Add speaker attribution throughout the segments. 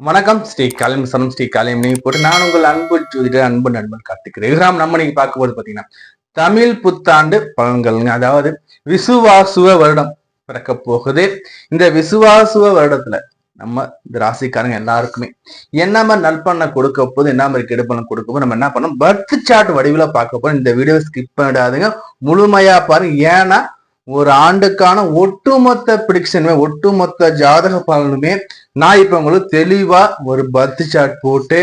Speaker 1: வணக்கம் ஸ்ரீ காலிம் சனம் ஸ்ரீ காலிம் நீங்க போட்டு நான் உங்கள் அன்பு ஜோதிடர் அன்பு நண்பன் கார்த்திக் நம்ம நீங்க பார்க்க போது பாத்தீங்கன்னா தமிழ் புத்தாண்டு பலன்கள்ங்க. அதாவது விசுவாசுவ வருடம் பிறக்க போகுது. இந்த விசுவாசுவ வருடத்துல நம்ம இந்த ராசிக்காரங்க எல்லாருக்குமே என்ன மாதிரி நற்பண்ண கொடுக்க போது, என்ன மாதிரி கெடுப்பணம் கொடுக்க போது, நம்ம என்ன பண்ணோம் பர்த் சார்ட் வடிவுல பார்க்க போறோம். இந்த வீடியோ ஸ்கிப் பண்ணிடாதுங்க, முழுமையா பாருங்க. ஏன்னா ஒரு ஆண்டுக்கான ஒட்டுமொத்த பிரிடிக்ஷனுமே, ஒட்டுமொத்த ஜாதக பலனுமே நான் இப்ப உங்களுக்கு தெளிவா ஒரு பர்த் சார்ட் போட்டு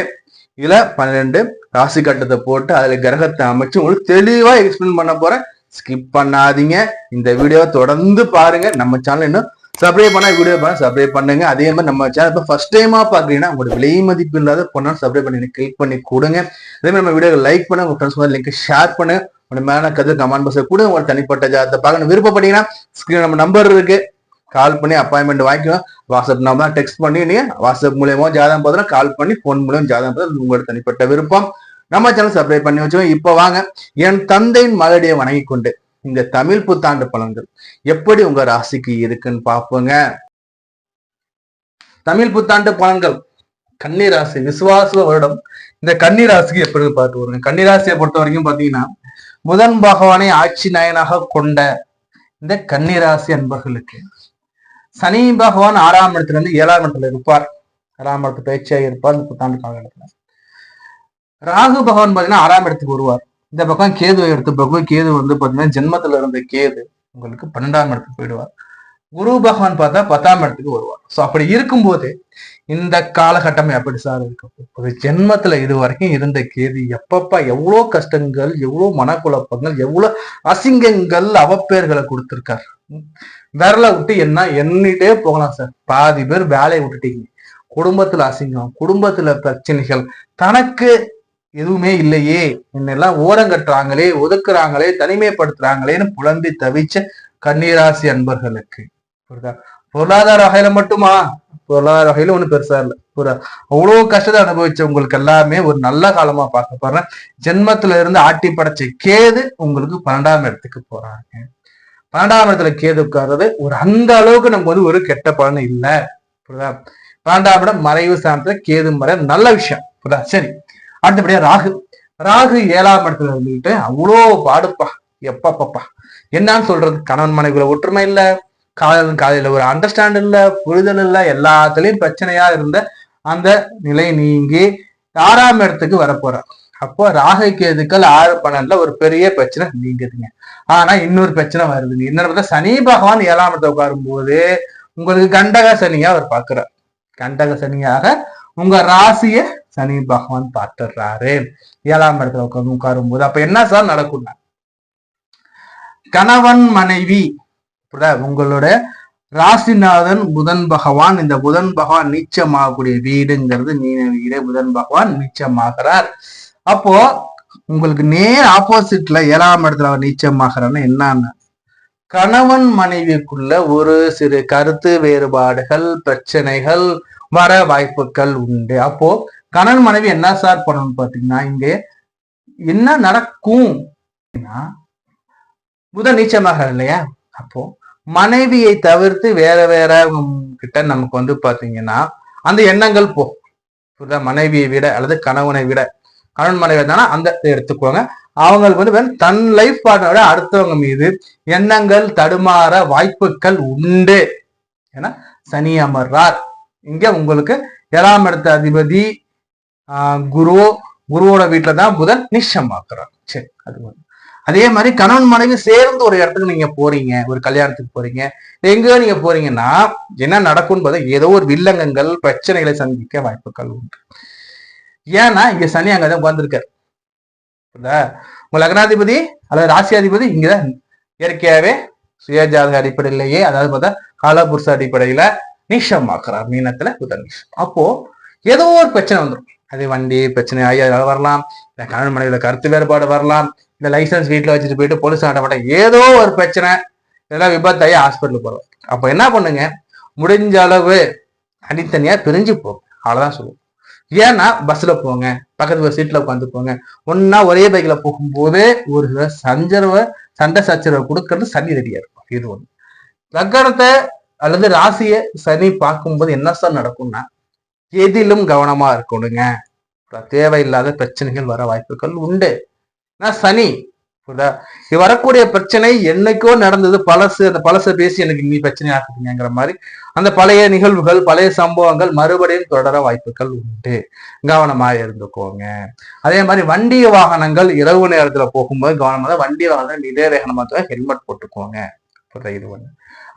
Speaker 1: இதுல 12 ராசி கட்டத்தை போட்டு அதுல கிரகத்தை அமைச்சு உங்களுக்கு தெளிவா எக்ஸ்பிளைன் பண்ண போறேன். ஸ்கிப் பண்ணாதீங்க, இந்த வீடியோவை தொடர்ந்து பாருங்க. நம்ம சேனல் இன்னும் சப்ஸ்கிரைப் பண்ணா வீடியோ பண்ண சப்ஸ்கிரைப் பண்ணுங்க. அதே மாதிரி நம்ம சேனல் இப்போ ஃபர்ஸ்ட் டைமா பாக்குறீங்கன்னா உங்களோட விலை மதிப்பு இல்லாத பொண்ணாலும் சப்ஸ்கிரைப் பண்ணி கிளிக் பண்ணி கொடுங்க. அதே மாதிரி நம்ம வீடியோ லைக் பண்ணுங்க, உங்க ஃப்ரெண்ட்ஸ் லிங்க் ஷேர் பண்ணுங்க. உங்க மேல கருத்து கமெண்ட் பாக்ஸ்ல கூட உங்களோட தனிப்பட்ட ஜாதகத்தை பார்க்கணும் விருப்பப்பட்டீங்கன்னா ஸ்கிரீன் நம்ம நம்பர் இருக்கு, கால் பண்ணி அப்பாயின்மெண்ட் வாங்கிக்கலாம். வாட்ஸ்அப் நம்பர் டெக்ஸ்ட் பண்ணி நீங்க வாட்ஸ்அப் மூலியமா ஜாதகம் பார்த்தா கால் பண்ணி போன் மூலியம் ஜாதகம் பார்த்தா உங்களோட தனிப்பட்ட விருப்பம். நம்ம சேனல் சப்ஸ்கிரைப் பண்ணி வச்சுக்கோங்க. இப்ப வாங்க, என் தந்தையின் மலடியை வணங்கி கொண்டு இந்த தமிழ் புத்தாண்டு பலன்கள் எப்படி உங்க ராசிக்கு இருக்குன்னு பார்ப்போங்க. தமிழ் புத்தாண்டு பலன்கள் கன்னி ராசி விசுவாச வருடம். இந்த கன்னி ராசிக்கு எப்படி பார்த்து வருங்க. கன்னி ராசியை பொறுத்த வரைக்கும் பாத்தீங்கன்னா புதன் பகவானை ஆட்சி நாயனாக கொண்ட இந்த கன்னி ராசி அன்பர்களுக்கு சனி பகவான் 6ஆம் இடத்துல இருந்து 7ஆம் இடத்துல இருப்பார். 7ஆம் இடத்து பயிற்சியாக இருப்பார் இந்த புத்தாண்டு காலகட்டத்துல. ராகு பகவான் பாத்தீங்கன்னா 6ஆம் இடத்துக்கு வருவார். இந்த பக்கம் கேது எடுத்து பக்கம் கேது வந்து பாத்தீங்கன்னா ஜென்மத்துல இருந்த கேது உங்களுக்கு 12ஆம் இடத்துக்கு போயிடுவார். குரு பகவான் பார்த்தா 10ஆம் இடத்துக்கு வருவார். சோ அப்படி இருக்கும்போது இந்த காலகட்டம் எப்படி சார் இருக்கு? ஒரு ஜென்மத்துல இது வரைக்கும் இருந்த கேது எப்பப்பா எவ்வளவு கஷ்டங்கள், எவ்வளவு மனக்குழப்பங்கள், எவ்வளவு அசிங்கங்கள், அவப்பேர்களை கொடுத்திருக்காரு. விரலை விட்டு என்ன எண்ணிட்டே போகலாம் சார். பாதி பேர் வேலையை விட்டுட்டீங்க, குடும்பத்துல அசிங்கம், குடும்பத்துல பிரச்சனைகள், தனக்கு எதுவுமே இல்லையே, என்னெல்லாம் ஓரங்கட்டுறாங்களே, ஒதுக்குறாங்களே, தனிமைப்படுத்துறாங்களேன்னு புலம்பி தவிச்ச கன்னிராசி அன்பர்களுக்கு பொருளாதார வகையில மட்டுமா? பொருளாதார வகையில ஒண்ணும் பெருசா இல்லை. அவ்வளவு கஷ்டத்தை அனுபவிச்சவங்களுக்கு எல்லாமே ஒரு நல்ல காலமா பார்க்க போறேன். ஜென்மத்துல இருந்து ஆட்டி படைச்ச கேது உங்களுக்கு 12ஆம் இடத்துக்கு போறாங்க. 12ஆம் இடத்துல கேது உட்கார்றது ஒரு அந்த அளவுக்கு நமக்கு வந்து ஒரு கெட்ட பலன் இல்லை. புரியுதா? 12ஆம் இடம் மறைவு சார்ந்த கேது மறை நல்ல விஷயம். புரியுதா? சரி, அடுத்தபடியா ராகு. ராகு 7ஆம் இடத்துல இருந்துகிட்டு அவ்வளோ பாடுப்பா, எப்பப்பா என்னன்னு சொல்றது. கணவன் மனைவில ஒற்றுமை இல்ல, காலையில ஒரு அண்டர்ஸ்டாண்ட் இல்ல, புரிதல் இல்ல, எல்லாத்துலயும் பிரச்சனையா இருந்த அந்த நிலை நீங்கி 6ஆம் இடத்துக்கு வரப்போறார். அப்போ ராகு கேதுக்கள் 6, 12 ஒரு பெரிய பிரச்சனை நீங்குதுங்க. ஆனா இன்னொரு பிரச்சனை வருதுங்க. என்ன சனி பகவான் 7ஆம் இடத்துல உட்காரும் போது உங்களுக்கு கண்டக சனியா அவர் பாக்குறார். கண்டக சனியாக உங்க ராசிய சனி பகவான் பார்த்துடுறாரு 7ஆம் இடத்துல உட்காரும் போது. அப்ப என்ன சார் நடக்கும்னா, கணவன் மனைவி உங்களோட ராசிநாதன் புதன் பகவான், இந்த புதன் பகவான் நீச்சமாகக்கூடிய வீடுங்கிறது மீன வீடு. புதன் பகவான் நீச்சமாகிறார். அப்போ உங்களுக்கு நேர் ஆப்போசிட்ல 7ஆம் இடத்துல அவர் நீச்சமாகிறார்னா என்னன்னா, கணவன் மனைவிக்குள்ள ஒரு சிறு கருத்து வேறுபாடுகள், பிரச்சனைகள் வர வாய்ப்புகள் உண்டு. அப்போ கணவன் மனைவி என்ன சார் பண்ணணும்னு பாத்தீங்கன்னா, இங்க என்ன நடக்கும் புதன் நீச்சமாக இல்லையா? அப்போ மனைவியை தவிர்த்து வேற வேற கிட்ட நமக்கு வந்து பாத்தீங்கன்னா அந்த எண்ணங்கள் புரியுதா? மனைவியை விட அல்லது கணவனை விட, கணவன் மனைவி தானே அந்த எடுத்துக்கோங்க, அவங்களுக்கு வந்து தன் லைஃப் பார்ட்னரோட அடுத்தவங்க மீது எண்ணங்கள் தடுமாற வாய்ப்புகள் உண்டு. ஏன்னா சனி அமர்றார் இங்க. உங்களுக்கு 7ஆம் இடத்த அதிபதி குருவோட வீட்டுலதான் புதன் நிச்சயமாக்குறார். சரி, அது அதே மாதிரி கணவன் மனைவி சேர்ந்து ஒரு இடத்துக்கு நீங்க போறீங்க, ஒரு கல்யாணத்துக்கு போறீங்க, எங்க நீங்க போறீங்கன்னா என்ன நடக்கும்னு பார்த்தா ஏதோ ஒரு வில்லங்கங்கள், பிரச்சனைகளை சந்திக்க வாய்ப்புகள் உண்டு. ஏன்னா இங்க சனி அங்கதான் உட்கார்ந்துருக்காரு. உங்க லக்னாதிபதி அல்லது ராசியாதிபதி இங்கதான் இயற்கையாவே சுயஜாதக அடிப்படையிலேயே, அதாவது பார்த்தா காலபுருஷ அடிப்படையில நீஷமாக்குறார் மீனத்துல புதன் நீஷம். அப்போ ஏதோ ஒரு பிரச்சனை வந்துடும். அது வண்டி பிரச்சனை வரலாம், இல்ல கணவன் மனைவியில கருத்து வேறுபாடு வரலாம், இந்த லைசன்ஸ் வீட்டுல வச்சுட்டு போயிட்டு போலீஸ் ஆட்ட மாட்டேன், ஏதோ ஒரு பிரச்சனை, இதெல்லாம் விபத்தாயி ஹாஸ்பிட்டலுக்கு போறோம். அப்ப என்ன பண்ணுங்க, முடிஞ்ச அளவு தனித்தனியா பிரிஞ்சு போங்க, அவ்வளவுதான் சொல்லுவோம். ஏன்னா பஸ்ல போங்க, பக்கத்து சீட்ல உட்காந்து போங்க. ஒன்னா ஒரே பைக்ல போகும்போது ஒரு சண்டை சச்சரவை கொடுக்கறது சனி ரெடியா இருக்கும். இது ஒண்ணு. லக்கணத்தை அல்லது ராசியை சனி பார்க்கும்போது என்ன சார் நடக்கும்னா, எதிலும் கவனமா இருக்கணுங்க. தேவையில்லாத பிரச்சனைகள் வர வாய்ப்புகள் உண்டு. சனி இது வரக்கூடிய பிரச்சனை என்னைக்கோ நடந்தது, பழசு. அந்த பழசை பேசி எனக்கு நீ பிரச்சனை ஆக்குதுங்கிற மாதிரி அந்த பழைய நிகழ்வுகள், பழைய சம்பவங்கள் மறுபடியும் தொடர வாய்ப்புகள் உண்டு. கவனமா இருந்துக்கோங்க. அதே மாதிரி வண்டி வாகனங்கள் இரவு நேரத்துல போகும்போது கவனமா தான், வண்டி வாகனம் இதே வேகனமா ஹெல்மெட் போட்டுக்கோங்க. இது ஒண்ணு.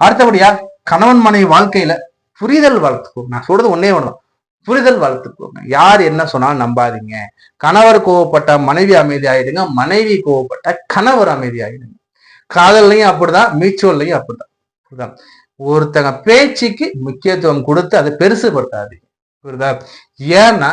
Speaker 1: அடுத்தபடியா கணவன் மனைவி வாழ்க்கையில புரிதல் வளர்த்துக்கோங்க. நான் சொல்றது ஒன்னே ஒண்ணுதான், புரிதல் வளர்த்துக்கோங்க. யார் என்ன சொன்னாலும் நம்பாதீங்க. கணவர் கோவப்பட்ட மனைவி அமைதி ஆயிடுங்க, மனைவி கோவப்பட்ட கணவர் அமைதி ஆயிடுங்க. காதல்லையும் அப்படிதான், மீச்சுவல்லையும் அப்படிதான். ஒருத்தங்க பேச்சுக்கு முக்கியத்துவம் கொடுத்து அதை பெருசுபடுத்தாதீங்க. புரியுதா? ஏன்னா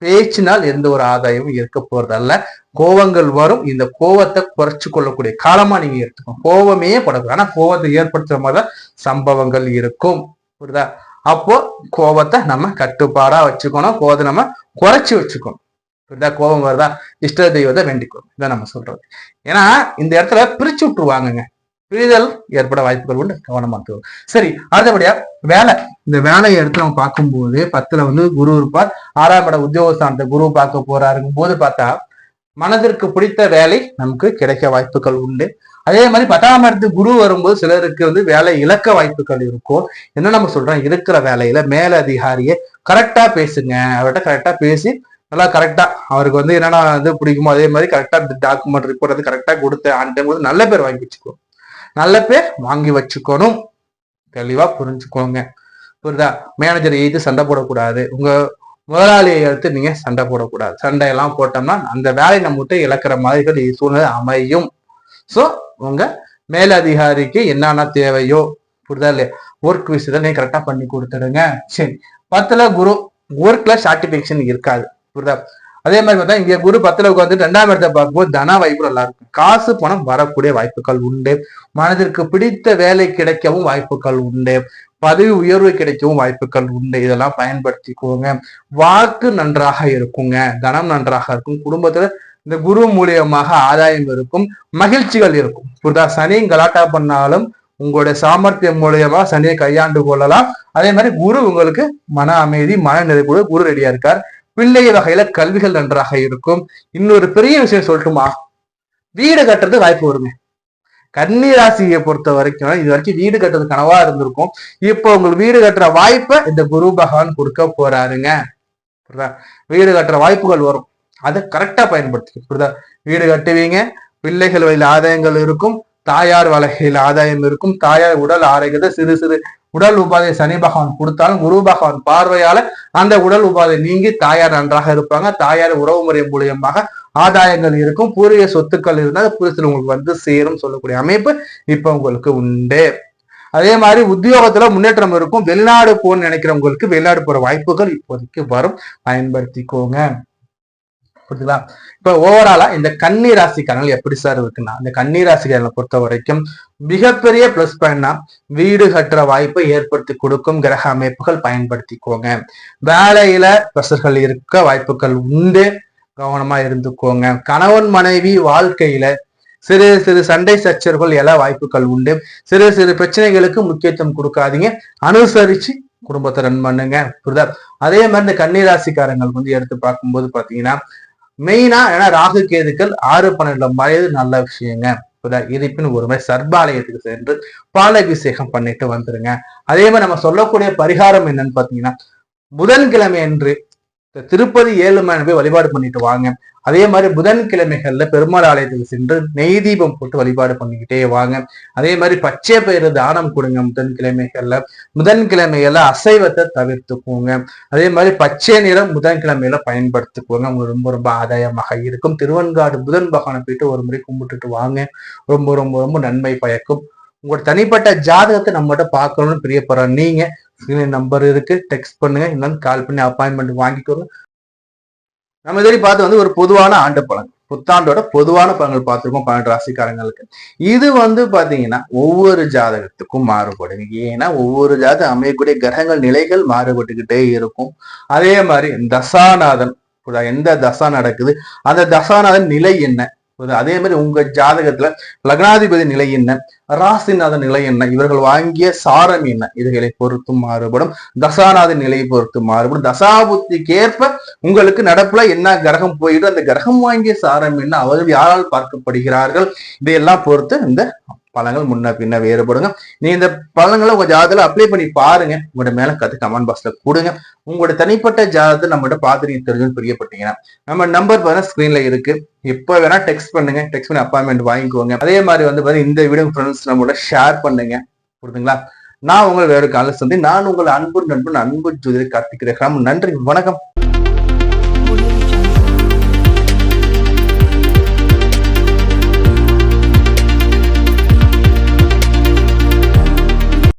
Speaker 1: பேச்சினால் எந்த ஒரு ஆதாயமும் இருக்க போறதல்ல. கோபங்கள் வரும், இந்த கோபத்தை குறைச்சு கொள்ளக்கூடிய காலமா நீங்க எடுத்துக்கோங்க. கோபமே படக்கூடாது. ஆனா கோபத்தை ஏற்படுத்துற மாதிரிதான் சம்பவங்கள் இருக்கும். புரியுதா? அப்போ கோபத்தை நம்ம கட்டுப்பாடா வச்சுக்கணும், கோபத்தை நம்ம குறைச்சி வச்சுக்கணும். புரியுதா? கோபம் வருதா, இஷ்ட தெய்வத்தை வேண்டிக்கணும், இதான் நம்ம சொல்றது. ஏன்னா இந்த இடத்துல பிரிச்சு விட்டுருவாங்கங்க, பிரிதல் ஏற்பட வாய்ப்புகள் உண்டு, கவனமா இருக்கும். சரி, அடுத்தபடியா வேலை. இந்த வேலையை எடுத்து நம்ம பார்க்கும்போது 10ல குரு இருப்பார், 6ஆம் இட உத்தியோகஸ்தானத்தை குரு பார்க்க போறாருங்கும் போது பார்த்தா மனதிற்கு பிடித்த வேலை நமக்கு கிடைக்க வாய்ப்புகள் உண்டு. அதே மாதிரி 10ஆம் இடத்துக்கு குரு வரும்போது சிலருக்கு வேலை இழக்க வாய்ப்புகள் இருக்கும். என்ன நம்ம சொல்றோம், இருக்கிற வேலையில மேல அதிகாரியை கரெக்டா பேசுங்க. அவர்கிட்ட கரெக்டா பேசி நல்லா கரெக்டா அவருக்கு என்னன்னா பிடிக்குமோ அதே மாதிரி கரெக்டா டாக்குமெண்ட் ரிப்போர்ட் கரெக்டா கொடுத்து அந்த நல்ல பேர் வாங்கி வச்சுக்கோ, நல்ல பேர் வாங்கி வச்சுக்கணும். தெளிவா புரிஞ்சுக்கோங்க. புரியுதா? மேனேஜர் எய்து சண்டை போடக்கூடாது, உங்க முதலாளியை எடுத்து நீங்க சண்டை போடக்கூடாது. சண்டையெல்லாம் போட்டோம்னா அந்த வேலை நம்மகிட்ட இழக்கிற மாதிரி சூழ்நிலை அமையும். சோ உங்க மேலதிகாரிக்கு என்னென்ன தேவையோ, புரியுதா இல்லையா, ஒர்க் விஷயத்த நீங்க கரெக்டா பண்ணி கொடுத்துடுங்க. சரி, 10ல குரு, ஒர்க்ல சாட்டிஸ்பேக்ஷன் இருக்காது. புரியுதா? அதே மாதிரி பார்த்தா இங்க குரு 10ல உட்காந்து 2ஆம் இடத்தை பார்க்கும்போது தன வாய்ப்பு நல்லா இருக்கும், காசு பணம் வரக்கூடிய வாய்ப்புகள் உண்டு, மனதிற்கு பிடித்த வேலை கிடைக்கவும் வாய்ப்புகள் உண்டு, பதவி உயர்வு கிடைக்கவும் வாய்ப்புகள் உண்டு. இதெல்லாம் பயன்படுத்திக்கோங்க. வாக்கு நன்றாக இருக்குங்க, தனம் நன்றாக இருக்கும், குடும்பத்துல இந்த குரு மூலியமாக ஆதாயம் இருக்கும், மகிழ்ச்சிகள் இருக்கும். புரியுதா? சனி கலாட்டா பண்ணாலும் உங்களுடைய சாமர்த்தியம் மூலியமா சனியை கையாண்டு கொள்ளலாம். அதே மாதிரி குரு உங்களுக்கு மன அமைதி, மன நிறைவு, குரு ரெடியா இருக்கார். பிள்ளை வகையில கல்விகள் நன்றாக இருக்கும். இன்னொரு பெரிய விஷயம் சொல்லட்டுமா, வீடு கட்டுறது வாய்ப்பு வருங்க. கன்னி ராசியை பொறுத்த வரைக்கும் இது வரைக்கும் வீடு கட்டுறது கனவா இருந்திருக்கும். இப்போ உங்களுக்கு வீடு கட்டுற வாய்ப்பை இந்த குரு பகவான் கொடுக்க போறாருங்க. வீடு கட்டுற வாய்ப்புகள் வரும், அதை கரெக்டா பயன்படுத்திக்க. புரியுதா? வீடு கட்டுவீங்க, பிள்ளைகள் வகையில் ஆதாயங்கள் இருக்கும், தாயார் வகையில் ஆதாயம் இருக்கும், தாயார் உடல் ஆரோக்கியத்தை சிறு சிறு உடல் உபாதை சனி பகவான் கொடுத்தாலும் குரு பகவான் பார்வையால அந்த உடல் உபாதை நீங்கி தாயார் நன்றாக இருப்பாங்க. தாயார் உறவு முறை மூலியமாக ஆதாயங்கள் இருக்கும், பூர்வீக சொத்துக்கள் இருந்தால் புரிசல் உங்களுக்கு சேரும் சொல்லக்கூடிய அமைப்பு இப்ப உங்களுக்கு உண்டு. அதே மாதிரி உத்தியோகத்துல முன்னேற்றம் இருக்கும். வெளிநாடு போன்னு நினைக்கிறவங்களுக்கு வெளிநாடு போற வாய்ப்புகள் இப்போதைக்கு வரும், பயன்படுத்திக்கோங்க. புரியுதுங்களா? இப்ப ஓவராலா இந்த கன்னி ராசிக்காரங்கள் எப்படி சார் இருக்குன்னா, இந்த கன்னி ராசிக்காரங்களை பொறுத்த வரைக்கும் மிகப்பெரிய பிளஸ் பாயிண்ட்னா வீடு கட்டுற வாய்ப்பை ஏற்படுத்தி கொடுக்கும் கிரக அமைப்புகள், பயன்படுத்திக்கோங்க. வேலையில பிரஷர்கள் இருக்க வாய்ப்புகள் உண்டு, கவனமா இருந்துக்கோங்க. கணவன் மனைவி வாழ்க்கையில சிறு சிறு சண்டை சச்சரவுகள் எல்லாம் வாய்ப்புகள் உண்டு. சிறு சிறு பிரச்சனைகளுக்கு முக்கியத்துவம் கொடுக்காதீங்க, அனுசரிச்சு குடும்பத்தை ரன் பண்ணுங்க. புரியுதா? அதே மாதிரி இந்த கன்னிராசிக்காரங்களுக்கு எடுத்து பார்க்கும்போது பாத்தீங்கன்னா மெயினா ஏன்னா ராகு கேதுக்கள் 6-12 வயது நல்ல விஷயங்க. இருப்பின் ஒரு மாதிரி சர்பாலயத்துக்கு சென்று பாலாபிஷேகம் பண்ணிட்டு வந்துருங்க. அதே மாதிரி நம்ம சொல்லக்கூடிய பரிகாரம் என்னன்னு பாத்தீங்கன்னா, புதன்கிழமை அன்று திருப்பதி ஏழுமலை போய் வழிபாடு பண்ணிட்டு வாங்க. அதே மாதிரி புதன்கிழமைகள்ல பெருமாள் ஆலயத்துக்கு சென்று நெய் தீபம் போட்டு வழிபாடு பண்ணிக்கிட்டே வாங்க. அதே மாதிரி பச்சை பயிறு தானம் கொடுங்க. புதன்கிழமைகள்ல அசைவத்தை தவிர்த்துக்கோங்க. அதே மாதிரி பச்சை நிறம் புதன்கிழமையில பயன்படுத்திக்கோங்க, உங்களுக்கு ரொம்ப ரொம்ப ஆதாயமாக இருக்கும். திருவெண்காடு புதன் பகவானை போயிட்டு ஒரு முறை கும்பிட்டுட்டு வாங்க, ரொம்ப ரொம்ப ரொம்ப நன்மை பயக்கும். உங்களோட தனிப்பட்ட ஜாதகத்தை நம்மகிட்ட பார்க்கணும்னு பிரியப்படுறோம். நீங்க நம்பர் இருக்கு, டெக்ஸ்ட் பண்ணுங்க, இன்னும் கால் பண்ணி அப்பாயின்மெண்ட் வாங்கிக்கோங்க. நம்ம இதே பார்த்து ஒரு பொதுவான ஆண்டு பலன், புத்தாண்டோட பொதுவான பலன்கள் பார்த்துருக்கோம் 12 ராசிக்காரங்களுக்கு. இது பாத்தீங்கன்னா ஒவ்வொரு ஜாதகத்துக்கும் மாறுபடுங்க. ஏன்னா ஒவ்வொரு ஜாதகம் அமையக்கூடிய கிரகங்கள் நிலைகள் மாறுபட்டுக்கிட்டே இருக்கும். அதே மாதிரி தசாநாதன் எந்த தசா நடக்குது, அந்த தசாநாதன் நிலை என்ன, அதே மாதிரி உங்க ஜாதகத்துல லக்னாதிபதி நிலை என்ன, ராசிநாத நிலை என்ன, இவர்கள் வாங்கிய சாரம் என்ன, இதுகளை பொறுத்து மாறுபடும். தசாநாத நிலையை பொறுத்து மாறுபடும். தசாபுத்திக்கு ஏற்ப உங்களுக்கு நடப்புல என்ன கிரகம் போயிட்டு அந்த கிரகம் வாங்கிய சாரம் என்ன, அவர்கள் யாரால் பார்க்கப்படுகிறார்கள், இதையெல்லாம் பொறுத்து இந்த பழங்கள் முன்ன பின்ன வேறுபடுங்க. நீ இந்த பழங்களை உங்க ஜாதகத்துல அப்ளை பண்ணி பாருங்க. உங்களோட மேல கத்து கமெண்ட் பாக்ஸ்ல கொடுங்க. உங்களோட தனிப்பட்ட ஜாதகத்தை நம்மகிட்ட பார்த்து நீங்க தெரிஞ்சுன்னு பிரியப்பட்டீங்கன்னா நம்ம நம்பர் பாருங்க ஸ்கிரீன்ல இருக்கு. எப்ப வேணா டெக்ஸ்ட் பண்ணுங்க. டெக்ஸ்ட் பண்ணி அப்பாயின்மெண்ட் வாங்கிக்கோங்க. அதே மாதிரி வந்து இந்த வீடியோ ஃப்ரெண்ட்ஸ் நம்மளோட ஷேர் பண்ணுங்க. புரியுதுங்களா? நான் உங்களை வேறு கால சந்தி. நான் உங்கள் அன்பு நண்பன் அன்பு ஜோதிடர் கார்த்திக் ரேகாராம். நன்றி, வணக்கம்.